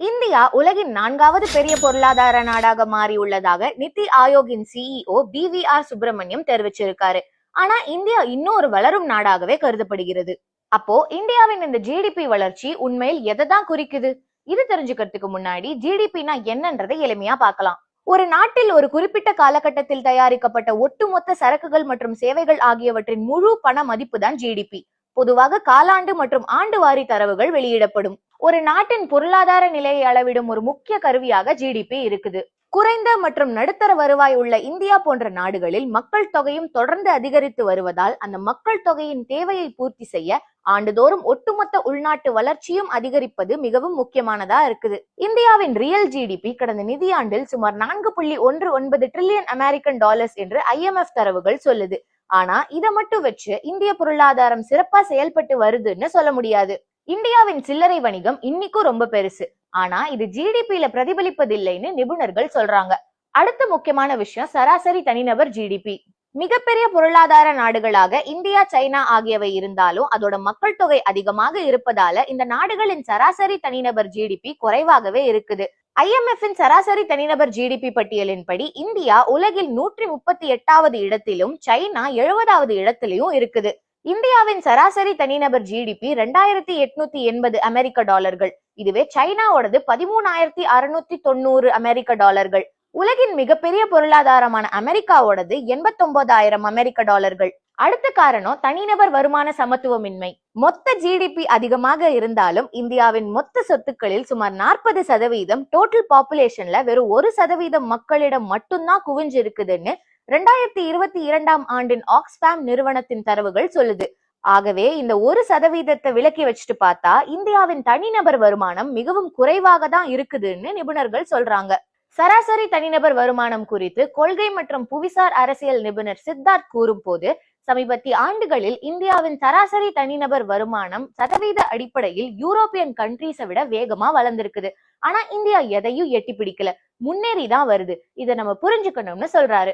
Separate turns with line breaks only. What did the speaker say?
India உலகின் 4வது பெரிய பொருளாதார நாடாக மாறியுள்ளதாக நித்தி ஆயோக்கின் சிஇஓ BVR சுப்பிரமணியம் தெரிவிச்சிருக்காரு. ஆனா இந்தியா இன்னும் ஒரு வளரும் நாடாகவே கருதப்படுகிறது. அப்போ இந்தியாவின் இந்த ஜிடிபி வளர்ச்சி உண்மையில் எதைதான் குறிக்குது? இது தெரிஞ்சுக்கிறதுக்கு முன்னாடி ஜிடிபினா என்னன்றதை எளிமையா பார்க்கலாம். ஒரு நாட்டில் ஒரு குறிப்பிட்ட காலகட்டத்தில் தயாரிக்கப்பட்ட ஒட்டுமொத்த சரக்குகள் மற்றும் சேவைகள் ஆகியவற்றின் முழு பண மதிப்பு தான் ஜிடிபி. பொதுவாக காலாண்டு மற்றும் ஆண்டு வாரி தரவுகள் வெளியிடப்படும். ஒரு நாட்டின் பொருளாதார நிலையை அளவிடும் ஒரு முக்கிய கருவியாக ஜிடிபி இருக்குது. குறைந்த மற்றும் நடுத்தர வருவாய் உள்ள இந்தியா போன்ற நாடுகளில் மக்கள் தொகையும் தொடர்ந்து அதிகரித்து வருவதால் அந்த மக்கள் தொகையின் தேவையை பூர்த்தி செய்ய ஆண்டுதோறும் ஒட்டுமொத்த உள்நாட்டு வளர்ச்சியும் அதிகரிப்பது மிகவும் முக்கியமானதா இருக்குது. இந்தியாவின் ரியல் ஜிடிபி கடந்த நிதியாண்டில் சுமார் 4.19 டிரில்லியன் அமெரிக்கன் டாலர்ஸ் என்று IMF தரவுகள் சொல்லுது. ஆனா இதை மட்டும் வச்சு இந்திய பொருளாதாரம் சிறப்பா செயல்பட்டு வருதுன்னு சொல்ல முடியாது. இந்தியாவின் சில்லறை வணிகம் இன்னைக்கும் ரொம்ப பெருசு. ஆனா இது ஜிடிபியில பிரதிபலிப்பதில்லைன்னு நிபுணர்கள் சொல்றாங்க. அடுத்த முக்கியமான விஷயம் சராசரி தனிநபர் ஜிடிபி. மிகப்பெரிய பொருளாதார நாடுகளாக இந்தியா, சைனா ஆகியவை இருந்தாலும் அதோட மக்கள் தொகை அதிகமாக இருப்பதால இந்த நாடுகளின் சராசரி தனிநபர் ஜிடிபி குறைவாகவே இருக்குது. IMF-இன் சராசரி தனிநபர் ஜிடிபி பட்டியலின்படி இந்தியா உலகில் 138வது இடத்திலும் சைனா 70வது இடத்திலும் இருக்குது. இந்தியாவின் சராசரி தனிநபர் ஜிடிபி 2880 அமெரிக்க டாலர்கள். இதுவே சைனாவோடது 13,690 அமெரிக்க டாலர்கள். உலகின் மிகப்பெரிய பொருளாதாரமான அமெரிக்காவோடது 89,000 அமெரிக்க டாலர்கள். அடுத்த காரணம் தனிநபர் வருமான சமத்துவமின்மை. மொத்த ஜிடிபி அதிகமாக இருந்தாலும் இந்தியாவின் மொத்த சொத்துக்களில் சுமார் 40% டோட்டல் பாப்புலேஷன்ல வெறும் 1% மக்களிடம் மட்டும்தான் குவிஞ்சு இருக்குதுன்னு 2022ஆம் ஆண்டின் ஆக்ஸ்ஃபாம் நிறுவனத்தின் தரவுகள் சொல்லுது. ஆகவே இந்த 1% விலக்கி வச்சுட்டு பார்த்தா இந்தியாவின் தனிநபர் வருமானம் மிகவும் குறைவாக தான் இருக்குதுன்னு நிபுணர்கள் சொல்றாங்க. சராசரி தனிநபர் வருமானம் குறித்து கொள்கை மற்றும் புவிசார் அரசியல் நிபுணர் சித்தார்த் கூறும் போது, சமீபத்திய ஆண்டுகளில் இந்தியாவின் சராசரி தனிநபர் வருமானம் சதவீத அடிப்படையில் யூரோப்பியன் கண்ட்ரீஸை விட வேகமா வளர்ந்திருக்குது. ஆனா இந்தியா எதையும் எட்டி பிடிக்கல, முன்னேறிதான் வருது. இதை நம்ம புரிஞ்சுக்கணும்னு சொல்றாரு.